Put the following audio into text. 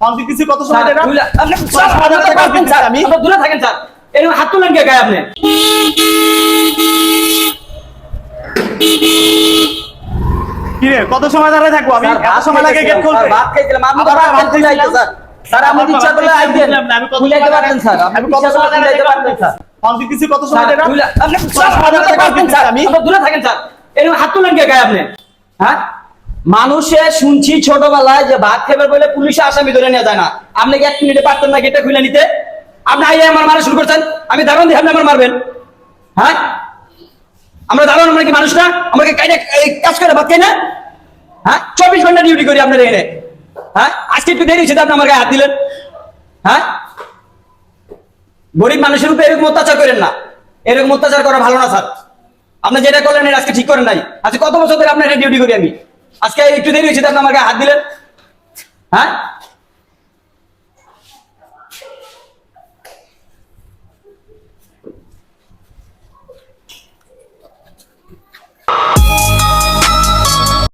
আমি কিছু কত সময় দেন আপনি স্যার আমি দূরে থাকেন স্যার, এরকম হাত তুলেন কে গায়ে আপনি? কি রে কত সময় দাঁড়ায় থাকবো আমি? এত সময় লাগে গেট খুলতে? ভাত খাইছিলাম, আপনি তো ভাত খেতে যাইতে স্যার। স্যার আপনি ইচ্ছা করলে আইতেন, খুলাইতে পারতেন স্যার, আপনি কত ইচ্ছা করলে সময় খুলাইতে পারতেন স্যার। আমি কিছু কত সময় স্যার, দেন আপনি স্যার আমি দূরে থাকেন স্যার, এরকম হাত তুলেন কে গায়ে আপনি? হ্যাঁ, মানুষে শুনছি ছোটবেলায় যে ভাত খাবে বলে পুলিশে আসামি ধরে নেওয়া যায় না। আপনি কি 1 মিনিটে পারতেন না গেটটা খুলে নিতে? আপনি আইয়ে আমার মারা শুরু করছেন, আমি দারুণ দিয়ে আপনি আমার মারবেন? হ্যাঁ, আমরা দারুণ, আমরা কি মানুষ না? আমাকে কাজ করে ভাত খাই না? হ্যাঁ, 24 ঘন্টা ডিউটি করি আপনার এখানে। হ্যাঁ, আজকে একটু দেরি হয়েছে আপনি আমার গায়ে হাত দিলেন। হ্যাঁ, গরিব মানুষের উপরে এরকম অত্যাচার করেন না, এরকম অত্যাচার করা ভালো না স্যার। আপনি যেটা করলেন এটা আজকে ঠিক করেন নাই। আজকে কত বছর ধরে আপনার ডিউটি করি আমি, আজকে একটু দেরি হয়েছে আপনি আমার গায়ে হাত দিলেন। হ্যাঁ,